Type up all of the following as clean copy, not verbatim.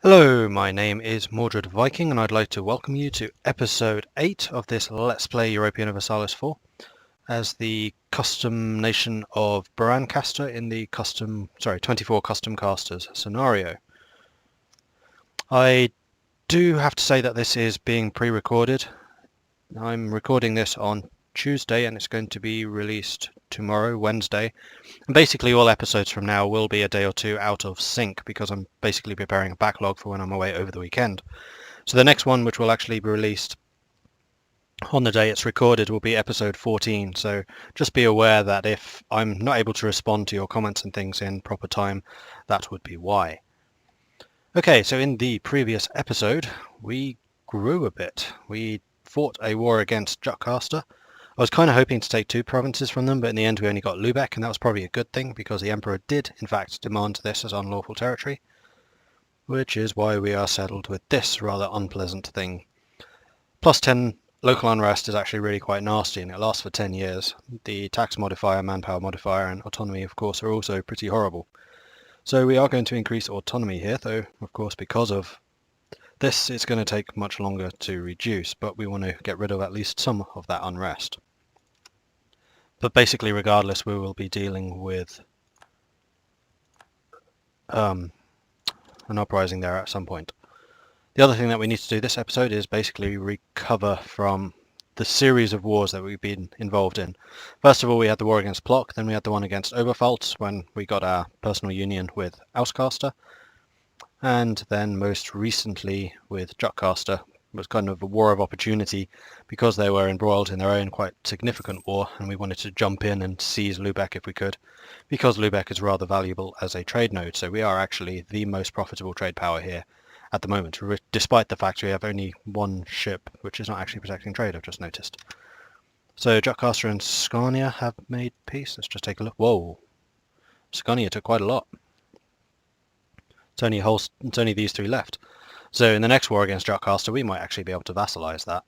Hello, my name is Mordred Viking, and I'd like to welcome you to episode 8 of this Let's Play Europa Universalis 4 as the custom nation of Brancaster in the 24 custom casters scenario. I do have to say that this is being pre-recorded. I'm recording this on Tuesday and it's going to be released tomorrow, Wednesday. And basically all episodes from now will be a day or two out of sync because I'm basically preparing a backlog for when I'm away over the weekend. So the next one, which will actually be released on the day it's recorded, will be episode 14. So just be aware that if I'm not able to respond to your comments and things in proper time, that would be why. Okay, so in the previous episode, we grew a bit. We fought a war against Brancaster. I was kind of hoping to take 2 provinces from them, but in the end we only got Lubeck, and that was probably a good thing because the Emperor did, in fact, demand this as unlawful territory, which is why we are settled with this rather unpleasant thing. Plus 10 local unrest is actually really quite nasty, and it lasts for 10 years. The tax modifier, manpower modifier, and autonomy, of course, are also pretty horrible. So we are going to increase autonomy here, though, of course, because of this, it's going to take much longer to reduce, but we want to get rid of at least some of that unrest. But basically, regardless, we will be dealing with an uprising there at some point. The other thing that we need to do this episode is basically recover from the series of wars that we've been involved in. First of all, we had the war against Plock, then we had the one against Oberpfalz when we got our personal union with Auscaster, and then most recently with Brancaster was kind of a war of opportunity because they were embroiled in their own quite significant war, and we wanted to jump in and seize Lubeck if we could, because Lubeck is rather valuable as a trade node, so we are actually the most profitable trade power here at the moment, despite the fact we have only 1 ship, which is not actually protecting trade, I've just noticed. So Brancaster and Scania have made peace. Let's just take a look. Whoa! Scania took quite a lot. It's only these 3 left. So in the next war against Brancaster, we might actually be able to vassalize that.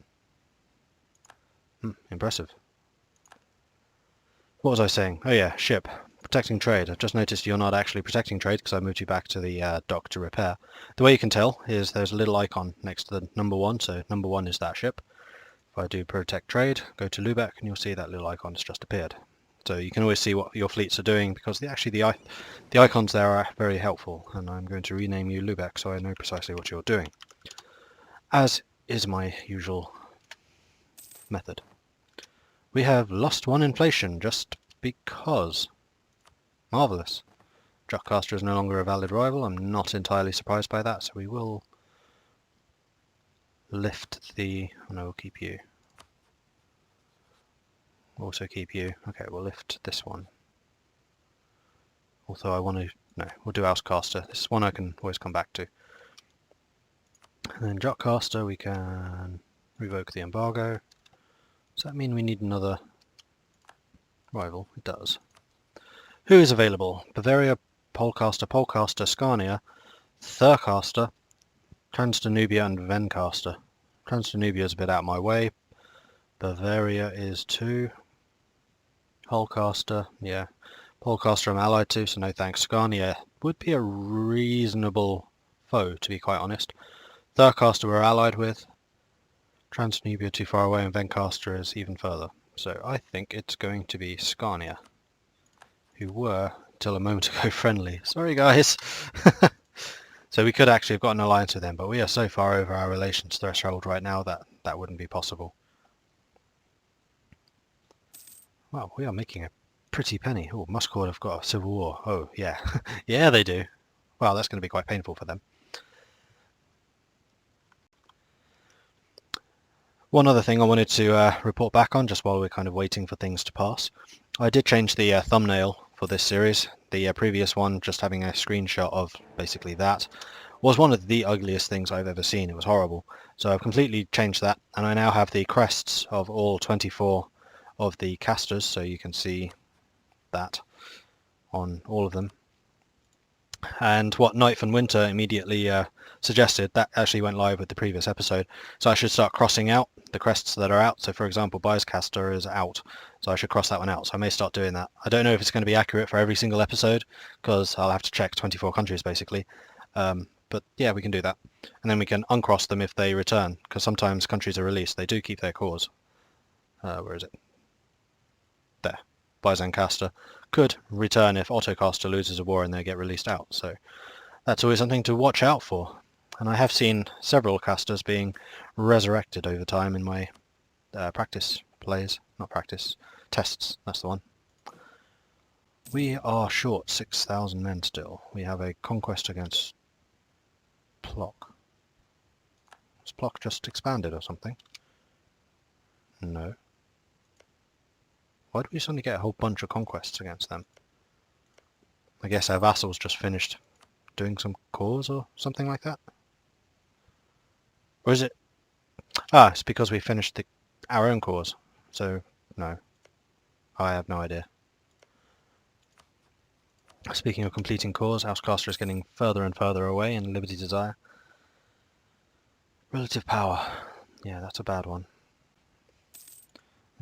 Impressive. What was I saying? Oh yeah, ship. Protecting trade. I've just noticed you're not actually protecting trade because I moved you back to the dock to repair. The way you can tell is there's a little icon next to the number 1, so number 1 is that ship. If I do protect trade, go to Lubeck, and you'll see that little icon has just appeared. So you can always see what your fleets are doing because the icons there are very helpful, and I'm going to rename you Lubeck so I know precisely what you're doing, as is my usual method. We have lost 1 inflation just because. Marvellous. Brancaster is no longer a valid rival. I'm not entirely surprised by that, so we will lift the... Oh no, we'll keep you. Also keep you. Okay, we'll lift this one. Although I want to... No, we'll do Auscaster. This is one I can always come back to. And then Brancaster, we can revoke the embargo. Does that mean we need another rival? It does. Who is available? Bavaria, Polcaster, Scania, Thurcaster, Transdanubia and Vencaster. Transdanubia is a bit out of my way. Bavaria is 2. Polcaster, yeah. Polcaster I'm allied to, so no thanks. Scania would be a reasonable foe, to be quite honest. Thurcaster we're allied with. Transdanubia too far away, and Vencaster is even further. So I think it's going to be Scania, who were, until a moment ago, friendly. Sorry guys! So we could actually have got an alliance with them, but we are so far over our relations threshold right now that that wouldn't be possible. Well, we are making a pretty penny. Oh, Muscord have got a civil war. Oh, yeah. Yeah, they do. Well, that's going to be quite painful for them. One other thing I wanted to report back on, just while we're kind of waiting for things to pass. I did change the thumbnail for this series. The previous one, just having a screenshot of basically that, was one of the ugliest things I've ever seen. It was horrible. So I've completely changed that, and I now have the crests of all 24 of the casters, so you can see that on all of them. And what Knife and Winter immediately suggested, that actually went live with the previous episode. So I should start crossing out the crests that are out. So for example, Brancaster is out, so I should cross that one out. So I may start doing that. I don't know if it's going to be accurate for every single episode, because I'll have to check 24 countries basically. but yeah, we can do that. And then we can uncross them if they return, because sometimes countries are released. They do keep their cores. Where is it? There. Brancaster could return if Autocaster loses a war and they get released out. So that's always something to watch out for. And I have seen several casters being resurrected over time in my practice plays. Not practice, tests. That's the one. We are short 6,000 men still. We have a conquest against Plock. Has Plock just expanded or something? No. Why do we suddenly get a whole bunch of conquests against them? I guess our vassals just finished doing some cores or something like that? Or is it... Ah, it's because we finished our own cores. So, no. I have no idea. Speaking of completing cores, Housecaster is getting further and further away in Liberty Desire. Relative power. Yeah, that's a bad one.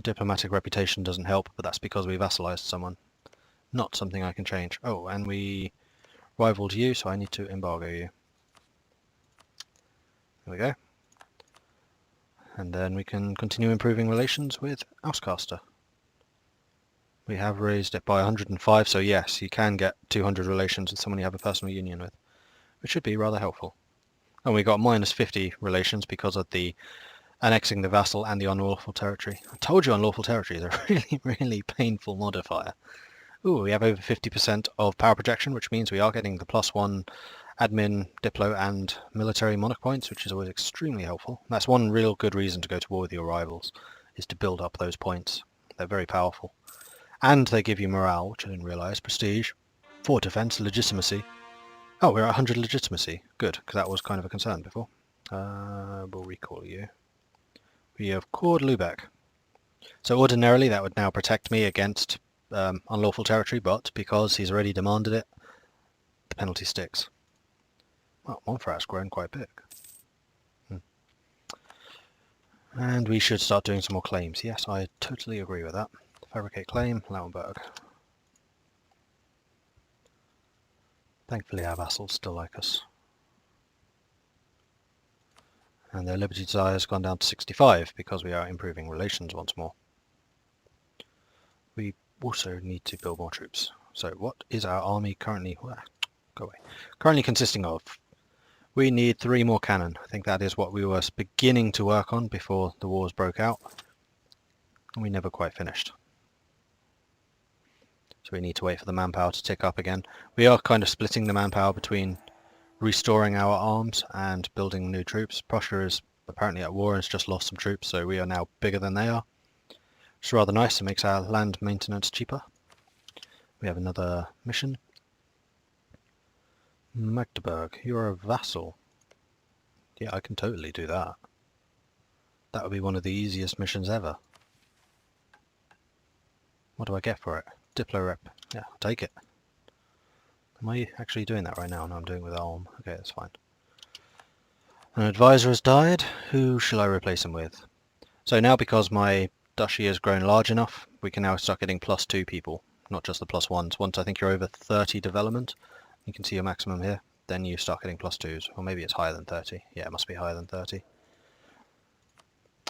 Diplomatic reputation doesn't help, but that's because we vassalized someone. Not something I can change. Oh, and we rivaled you, so I need to embargo you. There we go. And then we can continue improving relations with Housecaster. We have raised it by 105, so yes, you can get 200 relations with someone you have a personal union with, which should be rather helpful. And we got minus 50 relations because of the annexing the vassal and the unlawful territory. I told you unlawful territory is a really, really painful modifier. Ooh, we have over 50% of power projection, which means we are getting the +1 admin, diplo, and military monarch points, which is always extremely helpful. That's one real good reason to go to war with your rivals, is to build up those points. They're very powerful. And they give you morale, which I didn't realise, prestige, fort defense, legitimacy. Oh, we're at 100 legitimacy. Good, because that was kind of a concern before. We'll recall you. We have cored Lubeck. So ordinarily that would now protect me against unlawful territory, but because he's already demanded it, the penalty sticks. Well, Montferrat's grown quite big. And we should start doing some more claims. Yes, I totally agree with that. Fabricate claim, Lauenburg. Thankfully our vassals still like us. And their liberty desire has gone down to 65 because we are improving relations once more. We also need to build more troops. So what is our army currently... Go away. Currently consisting of? We need 3 more cannon. I think that is what we were beginning to work on before the wars broke out. And we never quite finished. So we need to wait for the manpower to tick up again. We are kind of splitting the manpower between restoring our arms and building new troops. Prussia is apparently at war and has just lost some troops, so we are now bigger than they are. It's rather nice. It makes our land maintenance cheaper. We have another mission. Magdeburg, you're a vassal. Yeah, I can totally do that. That would be one of the easiest missions ever. What do I get for it? Diplo rep. Yeah, I'll take it. Am I actually doing that right now? No, I'm doing it with Ulm. Okay, that's fine. An advisor has died. Who shall I replace him with? So now because my duchy has grown large enough, we can now start getting +2 people, not just the +1s. Once I think you're over 30 development, you can see your maximum here, then you start getting +2s. Or maybe it's higher than 30. Yeah, it must be higher than 30.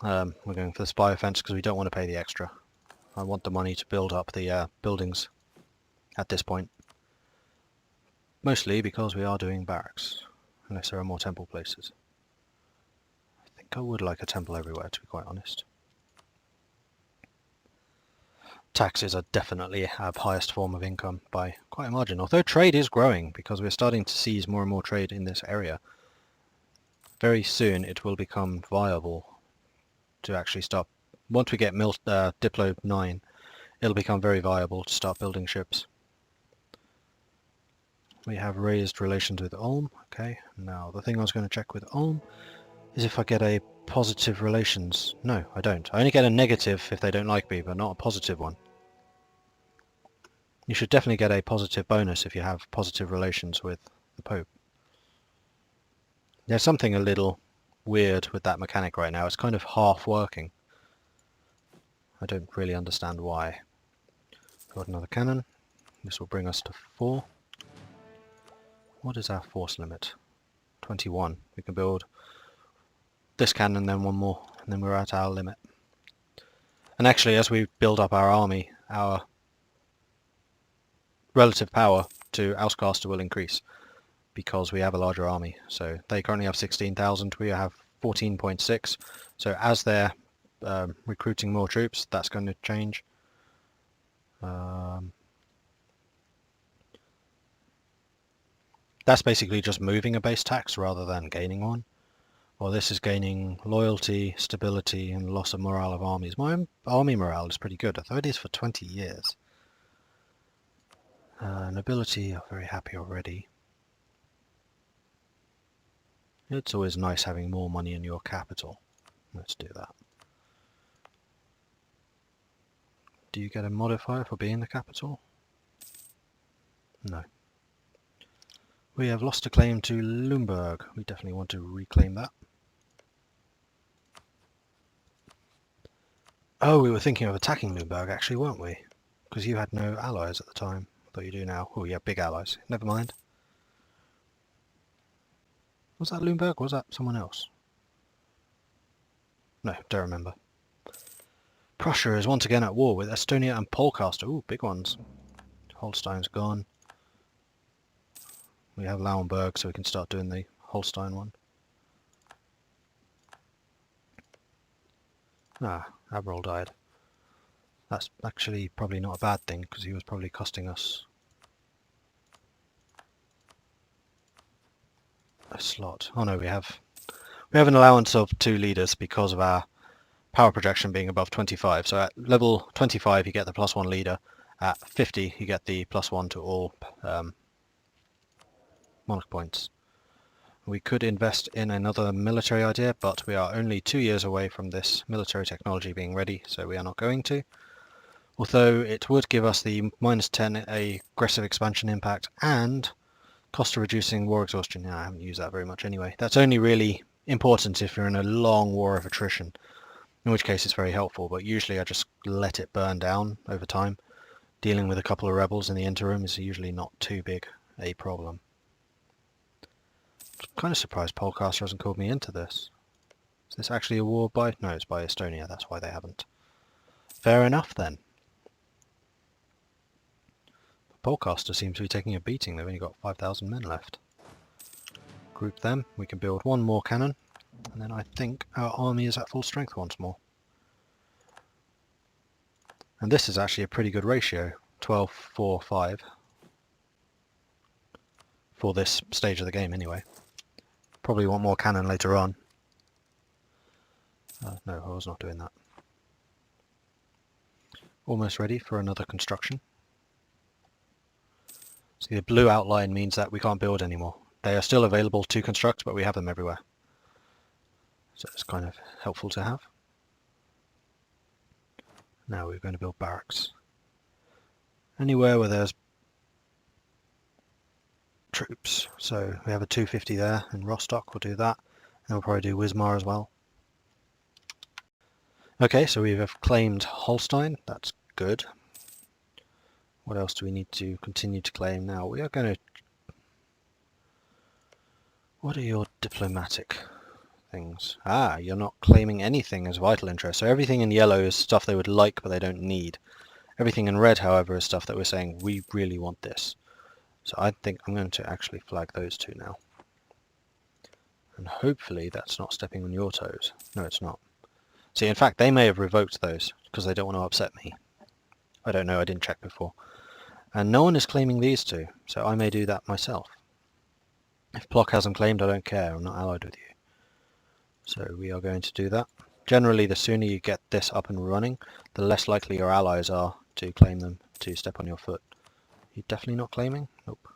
We're going for the spy offense because we don't want to pay the extra. I want the money to build up the buildings at this point. Mostly because we are doing barracks, unless there are more temple places. I think I would like a temple everywhere, to be quite honest. Taxes are definitely our highest form of income by quite a margin, although trade is growing because we're starting to seize more and more trade in this area. Very soon it will become viable to actually start. Once we get Diplo 9, it'll become very viable to start building ships. We have raised relations with Ulm. Okay, now the thing I was going to check with Ulm is if I get a positive relations. No, I don't. I only get a negative if they don't like me, but not a positive one. You should definitely get a positive bonus if you have positive relations with the Pope. There's something a little weird with that mechanic right now. It's kind of half working. I don't really understand why. Got another cannon. This will bring us to 4. What is our force limit? 21. We can build this cannon, then one more, and then we're at our limit. And actually, as we build up our army, our relative power to Brancaster will increase because we have a larger army. So they currently have 16,000, we have 14.6. So as they're recruiting more troops, that's going to change. That's basically just moving a base tax rather than gaining one. Well, this is gaining loyalty, stability, and loss of morale of armies. My own army morale is pretty good, although it is for 20 years. Nobility are very happy already. It's always nice having more money in your capital. Let's do that. Do you get a modifier for being the capital? No. We have lost a claim to Lumberg. We definitely want to reclaim that. Oh, we were thinking of attacking Lumberg actually, weren't we? Because you had no allies at the time. But you do now. Oh, you have big allies. Never mind. Was that Lumberg or was that someone else? No, don't remember. Prussia is once again at war with Estonia and Polcaster. Ooh, big ones. Holstein's gone. We have Lauenburg, so we can start doing the Holstein one. Ah, Admiral died. That's actually probably not a bad thing, because he was probably costing us a slot. Oh no, we have an allowance of 2 leaders because of our power projection being above 25. So at level 25 you get the +1 leader. At 50 you get the +1 to all monarch points. We could invest in another military idea, but we are only 2 years away from this military technology being ready, so we are not going to. Although it would give us the -10 aggressive expansion impact and cost of reducing war exhaustion. Yeah, I haven't used that very much anyway. That's only really important if you're in a long war of attrition, in which case it's very helpful, but usually I just let it burn down over time. Dealing with a couple of rebels in the interim is usually not too big a problem. I'm kind of surprised Polcaster hasn't called me into this. Is this actually a war by... No, it's by Estonia, that's why they haven't. Fair enough then. Polcaster seems to be taking a beating. They've only got 5,000 men left. Group them. We can build one more cannon, and then I think our army is at full strength once more. And this is actually a pretty good ratio, 12, 4, 5. For this stage of the game anyway. Probably want more cannon later on. No, I was not doing that. Almost ready for another construction. See, the blue outline means that we can't build anymore. They are still available to construct, but we have them everywhere. So it's kind of helpful to have. Now we're going to build barracks. Anywhere where there's troops. So we have a 250 there in Rostock, we'll do that. And we'll probably do Wismar as well. Okay, so we have claimed Holstein, that's good. What else do we need to continue to claim now? We are going to... What are your diplomatic things? Ah, you're not claiming anything as vital interest. So everything in yellow is stuff they would like but they don't need. Everything in red, however, is stuff that we're saying we really want this. So I think I'm going to actually flag those two now. And hopefully that's not stepping on your toes. No, it's not. See, in fact, they may have revoked those because they don't want to upset me. I don't know, I didn't check before. And no one is claiming these two, so I may do that myself. If Plock hasn't claimed, I don't care, I'm not allied with you. So we are going to do that. Generally, the sooner you get this up and running, the less likely your allies are to claim them, to step on your foot. You definitely not claiming? Nope.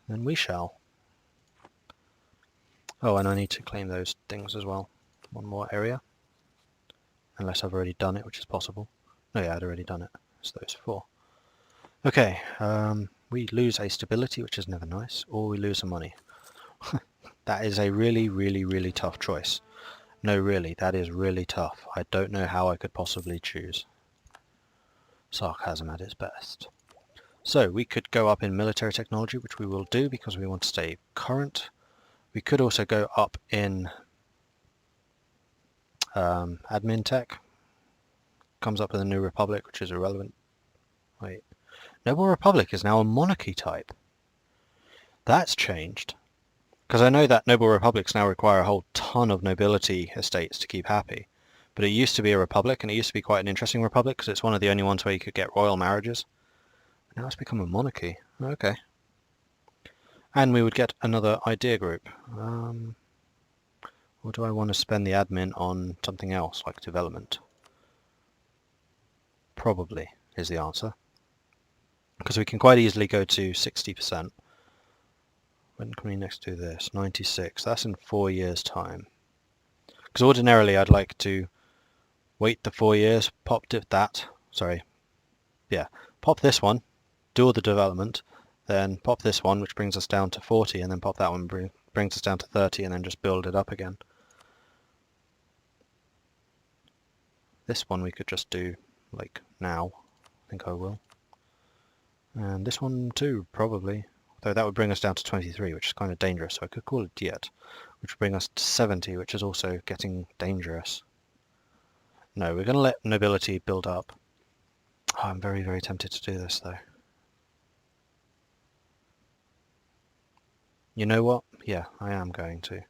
Then we shall. Oh, and I need to claim those things as well. One more area. Unless I've already done it, which is possible. No, yeah, I'd already done it. It's those 4. Okay, we lose a stability, which is never nice, or we lose some money. That is a really, really, really tough choice. No, really, that is really tough. I don't know how I could possibly choose. Sarcasm at its best. So, we could go up in military technology, which we will do because we want to stay current. We could also go up in admin tech. Comes up with a New Republic, which is irrelevant. Wait, Noble Republic is now a monarchy type. That's changed. Because I know that Noble Republics now require a whole ton of nobility estates to keep happy. But it used to be a republic, and it used to be quite an interesting republic, because it's one of the only ones where you could get royal marriages. Now it's become a monarchy. Okay. And we would get another idea group. Or do I want to spend the admin on something else, like development? Probably is the answer. Because we can quite easily go to 60%. When can we next do this? 96. That's in 4 years' time. Because ordinarily I'd like to wait the 4 years, pop this one, do all the development, then pop this one, which brings us down to 40, and then pop that one, brings us down to 30, and then just build it up again. This one we could just do, like, now. I think I will. And this one too, probably. Though that would bring us down to 23, which is kind of dangerous, so I could call it Diet, which would bring us to 70, which is also getting dangerous. No, we're going to let nobility build up. Oh, I'm very, very tempted to do this, though. You know what? Yeah, I am going to.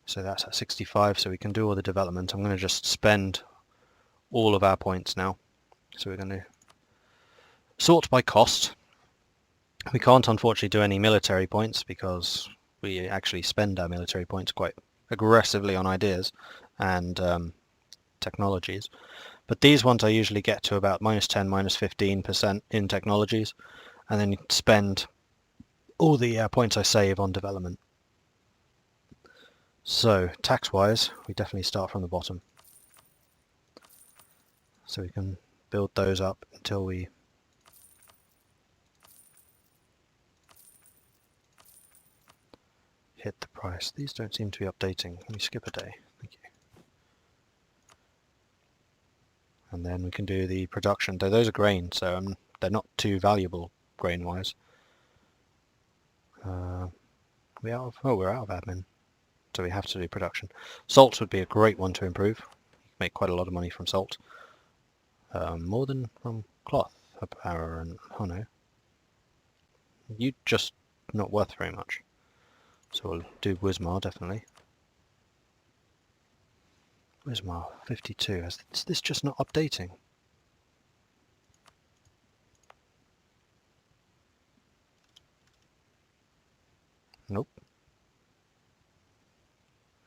So that's at 65, so we can do all the development. I'm going to just spend all of our points now. So we're going to sort by cost. We can't unfortunately do any military points because we actually spend our military points quite aggressively on ideas and technologies. But these ones I usually get to about -10, -15% in technologies, and then spend all the points I save on development. So tax-wise, we definitely start from the bottom. So we can build those up until we hit the price. These don't seem to be updating. Let me skip a day. Thank you. And then we can do the production. Though those are grain, so they're not too valuable grain-wise. We're out of admin, so we have to do production. Salt would be a great one to improve. Make quite a lot of money from salt. More than from cloth, power, and oh no, you just not worth very much. So we'll do Wismar definitely. Wismar 52. Is this just not updating? Nope.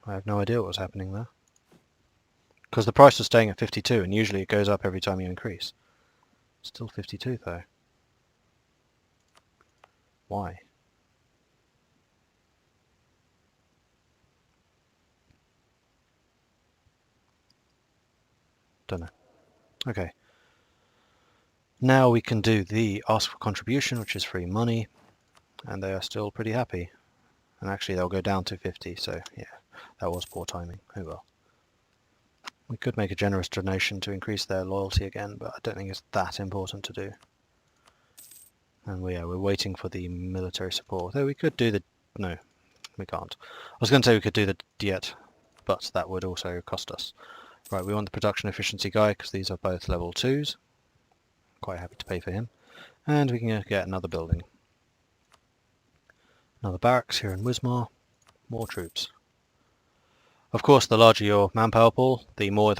I have no idea what was happening there. Because the price was staying at 52, and usually it goes up every time you increase. Still 52 though. Why? Don't know. Okay. Now we can do the ask for contribution, which is free money, and they are still pretty happy. And actually they'll go down to 50, so yeah, that was poor timing. Oh well. We could make a generous donation to increase their loyalty again, but I don't think it's that important to do. And we're waiting for the military support. Though we could do the... no, we can't. I was going to say we could do the Diet, but that would also cost us. Right, we want the production efficiency guy, because these are both level 2s. Quite happy to pay for him. And we can get another building. Another barracks here in Wismar. More troops. Of course, the larger your manpower pool, the more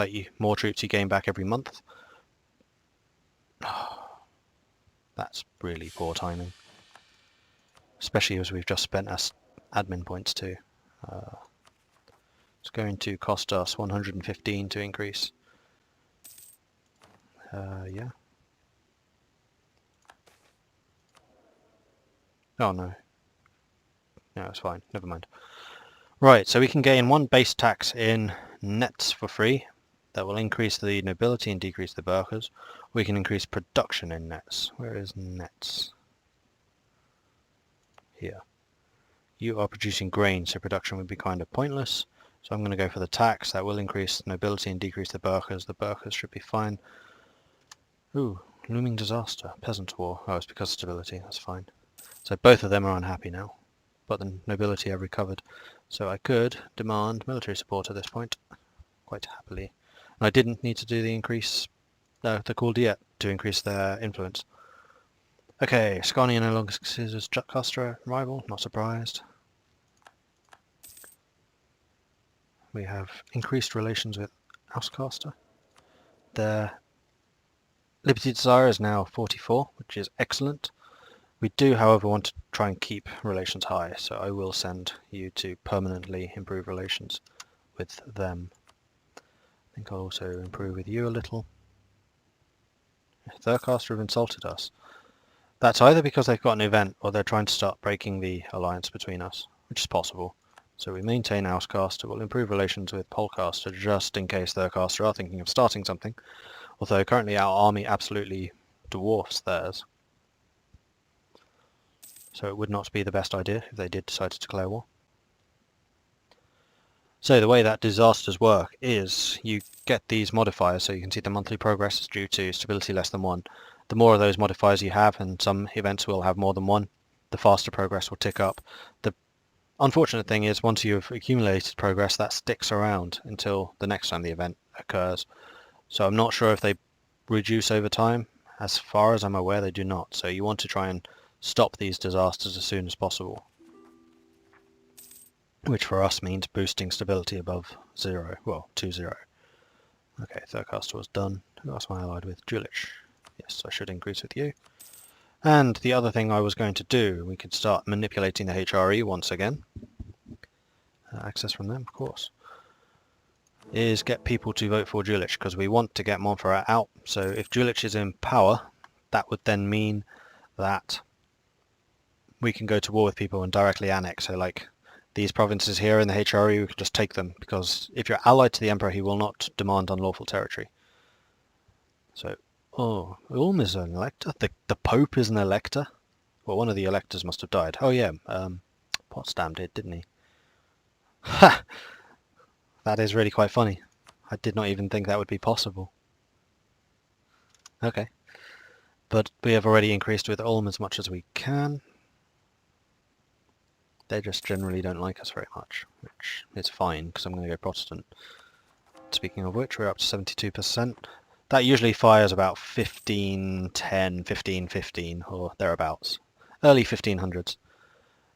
troops you gain back every month. That's really poor timing. Especially as we've just spent our admin points too. It's going to cost us 115 to increase. Yeah. Oh no. No, it's fine. Never mind. Right, so we can gain one base tax in nets for free. That will increase the nobility and decrease the burghers. We can increase production in nets. Where is nets? Here. You are producing grain, so production would be kind of pointless. So I'm going to go for the tax. That will increase nobility and decrease the burghers. The burghers should be fine. Ooh, looming disaster. Peasant war. Oh, it's because of stability. That's fine. So both of them are unhappy now. but the nobility have recovered. So I could demand military support at this point, quite happily. And I didn't need to do the call diet to increase their influence. Okay, Scania no longer considers Brancaster a rival, not surprised. We have increased relations with Brancaster. Their Liberty Desire is now 44, which is excellent. We do, however, want to try and keep relations high, so I will send you to permanently improve relations with them. I think I'll also improve with you a little. Brancaster have insulted us. That's either because they've got an event or they're trying to start breaking the alliance between us, which is possible. So we maintain Brancaster, we'll improve relations with Polcaster just in case Brancaster are thinking of starting something, although currently our army absolutely dwarfs theirs. So it would not be the best idea if they did decide to declare war. So the way that disasters work is you get these modifiers, so you can see the monthly progress is due to stability less than 1. The more of those modifiers you have, and some events will have more than 1, the faster progress will tick up. The unfortunate thing is once you've accumulated progress, that sticks around until the next time the event occurs. So I'm not sure if they reduce over time. As far as I'm aware, they do not. So you want to try and stop these disasters as soon as possible, which for us means boosting stability above 0, well, to 0. Okay, Brancaster was done. Who else am I allied with? Jülich. Yes, I should increase with you. And the other thing I was going to do, we could start manipulating the HRE once again. Access from them, of course. Is get people to vote for Jülich, because we want to get Montferrat out. So if Jülich is in power, that would then mean that we can go to war with people and directly annex. So like these provinces here in the HRE, we can just take them, because if you're allied to the Emperor, he will not demand unlawful territory. So, oh, Ulm is an elector? The Pope is an elector? Well, one of the electors must have died. Oh yeah, Potsdam did, didn't he? Ha! That is really quite funny. I did not even think that would be possible. Okay. But we have already increased with Ulm as much as we can. They just generally don't like us very much, which is fine, because I'm going to go Protestant. Speaking of which, we're up to 72%. That usually fires about 15, 10, 15, 15, or thereabouts. Early 1500s.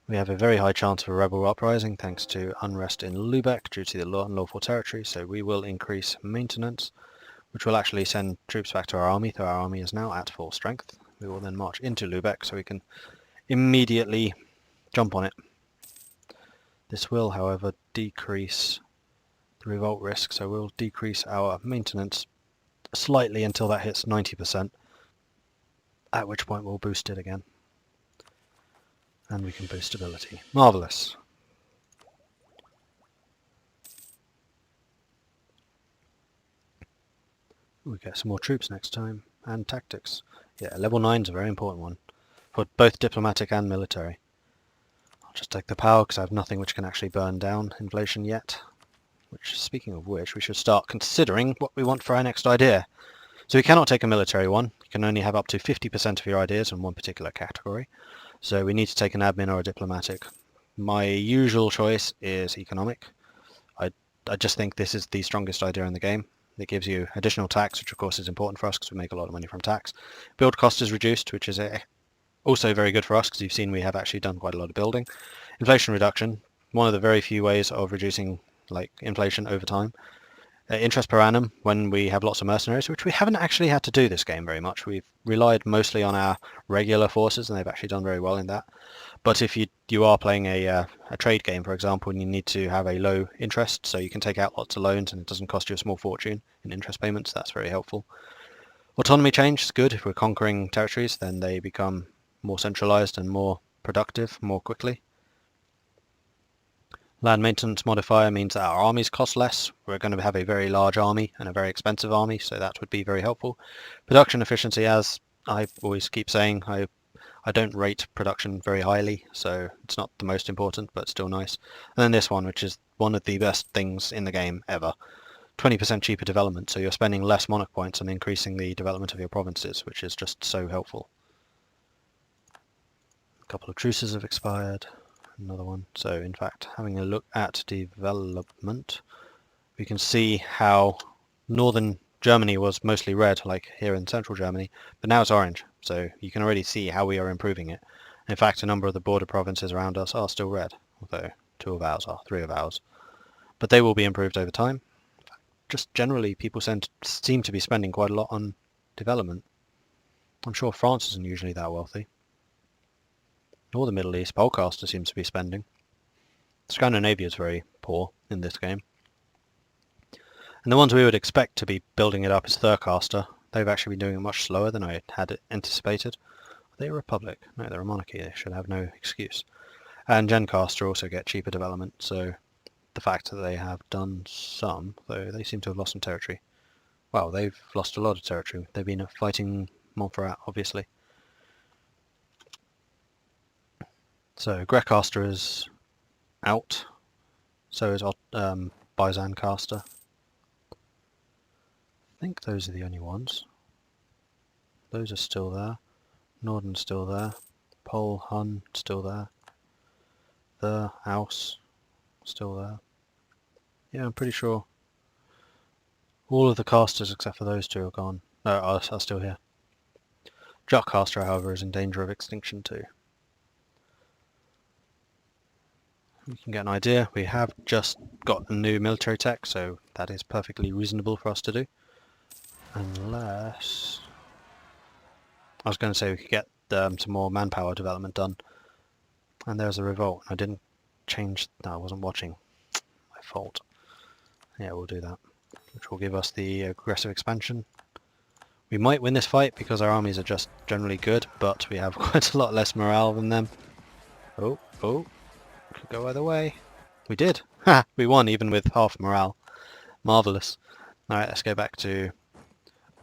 We have a very high chance of a rebel uprising thanks to unrest in Lübeck due to the unlawful territory, so we will increase maintenance, which will actually send troops back to our army, though our army is now at full strength. We will then march into Lübeck so we can immediately jump on it. This will, however, decrease the revolt risk, so we'll decrease our maintenance slightly until that hits 90%, at which point we'll boost it again. And we can boost stability. Marvellous. We get some more troops next time, and tactics. Yeah, level 9 is a very important one, for both diplomatic and military. I'll just take the power, because I have nothing which can actually burn down inflation yet. Which, speaking of which, we should start considering what we want for our next idea. So we cannot take a military one. You can only have up to 50% of your ideas in one particular category. So we need to take an admin or a diplomatic. My usual choice is economic. I just think this is the strongest idea in the game. It gives you additional tax, which of course is important for us because we make a lot of money from tax. Build cost is reduced, which is also very good for us because you've seen we have actually done quite a lot of building. Inflation reduction, one of the very few ways of reducing inflation over time. Interest per annum when we have lots of mercenaries, which we haven't actually had to do this game very much. We've relied mostly on our regular forces, and they've actually done very well in that. But if you are playing a trade game, for example, and you need to have a low interest, so you can take out lots of loans and it doesn't cost you a small fortune in interest payments, that's very helpful. Autonomy change is good. If we're conquering territories, then they become more centralized and more productive more quickly. Land maintenance modifier means that our armies cost less. We're going to have a very large army and a very expensive army, so that would be very helpful. Production efficiency, as I always keep saying, I don't rate production very highly, so it's not the most important, but still nice. And then this one, which is one of the best things in the game ever. 20% cheaper development, so you're spending less monarch points on increasing the development of your provinces, which is just so helpful. A couple of truces have expired. another one. So in fact, having a look at development, we can see how northern Germany was mostly red, like here in central Germany, but now it's orange. So you can already see how we are improving it. In fact, a number of the border provinces around us are still red, although 2 of ours are, 3 of ours. But they will be improved over time. Just generally, people seem to be spending quite a lot on development. I'm sure France isn't usually that wealthy. Nor the Middle East. Brancaster seems to be spending. Scandinavia is very poor in this game. And the ones we would expect to be building it up is Thurcaster. They've actually been doing it much slower than I had anticipated. Are they a republic? No, they're a monarchy. They should have no excuse. And Gencaster also get cheaper development, so the fact that they have done some, though they seem to have lost some territory. Well, they've lost a lot of territory. They've been fighting Montferrat, obviously. So Grecaster is out. So is Byzancaster. I think those are the only ones. Those are still there. Norden's still there. Pole, Hun, still there. The House, still there. Yeah, I'm pretty sure all of the casters except for those two are gone. No, are still here. Jockcaster, however, is in danger of extinction too. You can get an idea. We have just got a new military tech, so that is perfectly reasonable for us to do. Unless... I was going to say we could get some more manpower development done. And there's a revolt. I didn't change... No, I wasn't watching. My fault. Yeah, we'll do that. Which will give us the aggressive expansion. We might win this fight because our armies are just generally good, but we have quite a lot less morale than them. Oh, could go either way. We did! Ha! We won even with half morale. Marvellous. Alright, let's go back to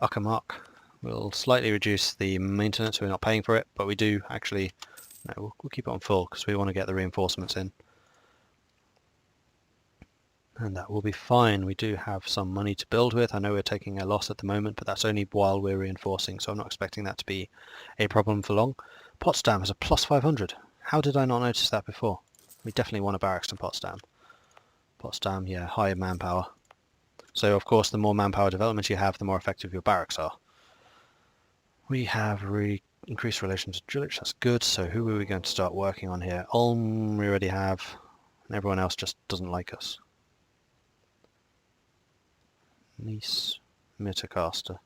Uckermark. We'll slightly reduce the maintenance, we're not paying for it, but we do actually... No, we'll keep it on full because we want to get the reinforcements in. And that will be fine. We do have some money to build with. I know we're taking a loss at the moment, but that's only while we're reinforcing, so I'm not expecting that to be a problem for long. Potsdam has a plus 500. How did I not notice that before? We definitely want a barracks in Potsdam. Potsdam, yeah, higher manpower. So of course the more manpower development you have, the more effective your barracks are. We have increased relations with Jülich, that's good. So who are we going to start working on here? Ulm we already have, and everyone else just doesn't like us. Nice, Mittercaster.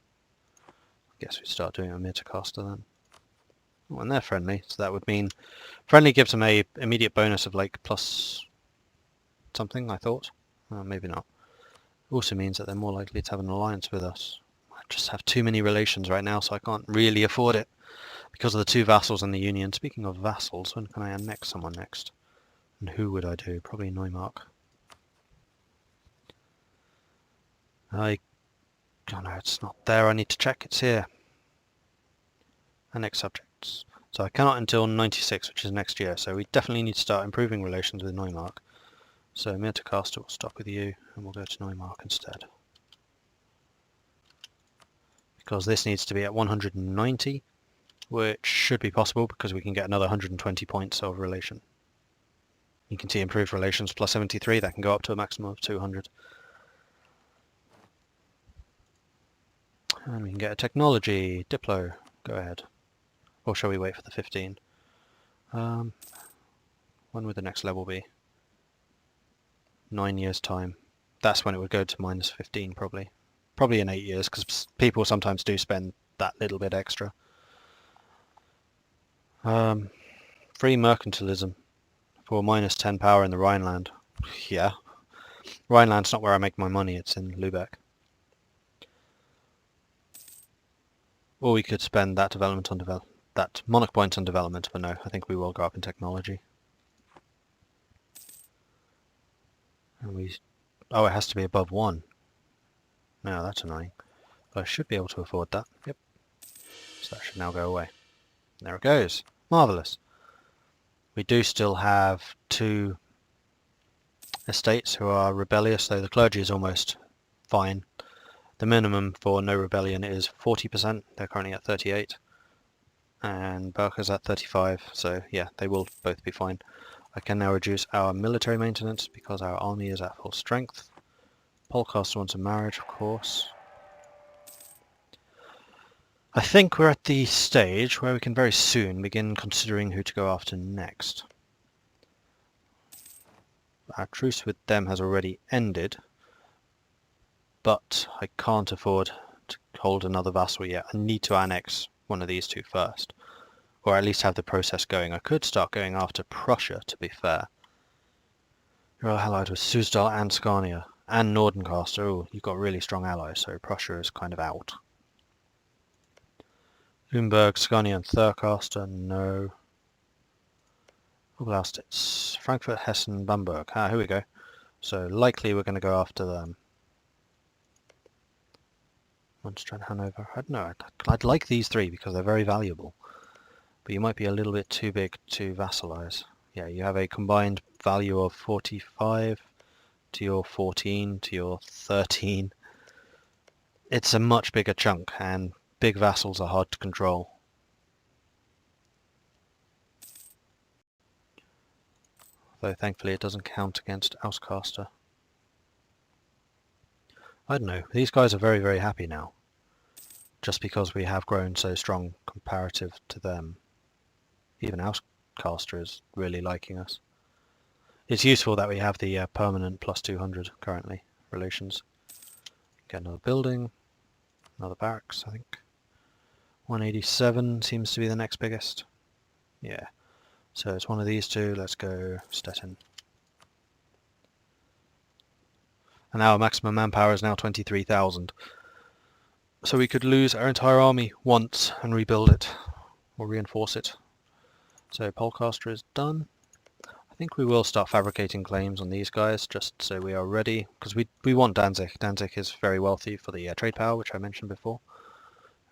I guess we start doing a Mittercaster then. Oh, and they're friendly, so that would mean friendly gives them a immediate bonus of like plus something, I thought. Maybe not. Also means that they're more likely to have an alliance with us. I just have too many relations right now, so I can't really afford it because of the 2 vassals in the union. Speaking of vassals, when can I annex someone next? And who would I do? Probably Neumark. Oh no, it's not there. I need to check. It's here. Annex subjects. So I cannot until 96, which is next year. So we definitely need to start improving relations with Neumark. So Mittercaster will stop with you, and we'll go to Neumark instead. Because this needs to be at 190, which should be possible because we can get another 120 points of relation. You can see improved relations plus 73. That can go up to a maximum of 200. And we can get a technology, Diplo, go ahead. Or shall we wait for the 15? When would the next level be? 9 years time. That's when it would go to minus 15 probably. Probably in 8 years because people sometimes do spend that little bit extra. Free mercantilism for minus 10 power in the Rhineland. Yeah. Rhineland's not where I make my money, it's in Lübeck. Or we could spend that development on that monarch points on development, but no, I think we will go up in technology. And oh, it has to be above 1. No, that's annoying. But I should be able to afford that. Yep. So that should now go away. There it goes. Marvellous. We do still have 2 estates who are rebellious, though the clergy is almost fine. The minimum for no rebellion is 40%. They're currently at 38. And Berkeley's at 35, so yeah, they will both be fine. I can now reduce our military maintenance because our army is at full strength. Polcaster wants a marriage, of course. I think we're at the stage where we can very soon begin considering who to go after next. Our truce with them has already ended, but I can't afford to hold another vassal yet. I need to annex one of these two first, or at least have the process going. I could start going after Prussia, to be fair. You're all allied with Suzdal and Scania, and Nordencaster. Oh, you've got really strong allies, so Prussia is kind of out. Lumberg, Scania and Thurcaster, no. Oblastitz, Frankfurt, Hessen, Bamberg. Ah, here we go. So likely we're going to go after them. Munster, Hanover. I don't know. I'd like these three because they're very valuable. But you might be a little bit too big to vassalize. Yeah, you have a combined value of 45 to your 14 to your 13. It's a much bigger chunk, and big vassals are hard to control. Though thankfully it doesn't count against Auscaster. I don't know, these guys are very, very happy now. Just because we have grown so strong comparative to them. Even Auscaster is really liking us. It's useful that we have the permanent plus 200 currently, relations. Get another building, another barracks, I think. 187 seems to be the next biggest. Yeah, so it's one of these two. Let's go Stettin. And our maximum manpower is now 23,000. So we could lose our entire army once and rebuild it, or reinforce it. So Polcaster is done. I think we will start fabricating claims on these guys, just so we are ready, because we want Danzig. Danzig is very wealthy for the trade power, which I mentioned before.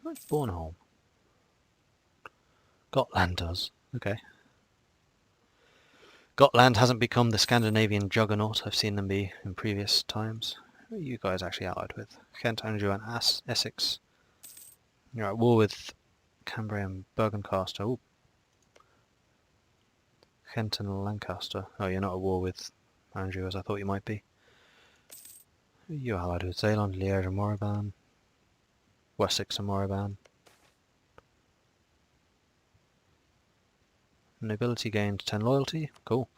Where's Bornholm? Gotland does. Okay. Gotland hasn't become the Scandinavian juggernaut I've seen them be in previous times. Who are you guys actually allied with? Kent, Anjou and Essex. You're at war with Cambria and Bergencaster. Ooh. Kent and Lancaster. Oh, you're not at war with Anjou as I thought you might be. Who are you allied with? Zeeland, Liège and Morbihan. Wessex and Morbihan. Nobility gained 10 loyalty. Cool.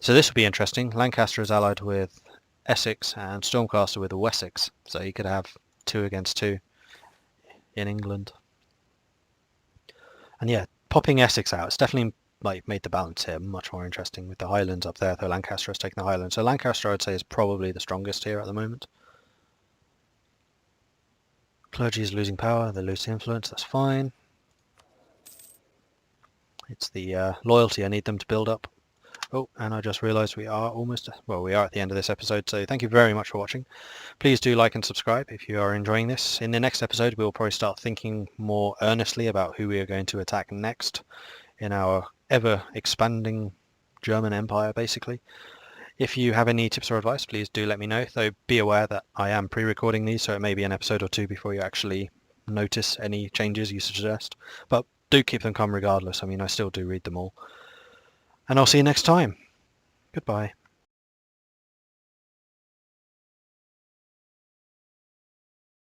So this would be interesting. Lancaster is allied with Essex and Stormcaster with Wessex. So you could have 2 against 2 in England. And yeah, popping Essex out, it's definitely made the balance here much more interesting with the Highlands up there, though Lancaster has taken the Highlands. So Lancaster, I'd say, is probably the strongest here at the moment. Clergy is losing power, they lose influence, that's fine. It's the loyalty I need them to build up. Oh, and I just realised we are at the end of this episode, so thank you very much for watching. Please do like and subscribe if you are enjoying this. In the next episode, we'll probably start thinking more earnestly about who we are going to attack next in our ever-expanding German Empire, basically. If you have any tips or advice, please do let me know, though be aware that I am pre-recording these, so it may be an episode or two before you actually notice any changes you suggest. But do keep them calm regardless. I mean, I still do read them all. And I'll see you next time. Goodbye.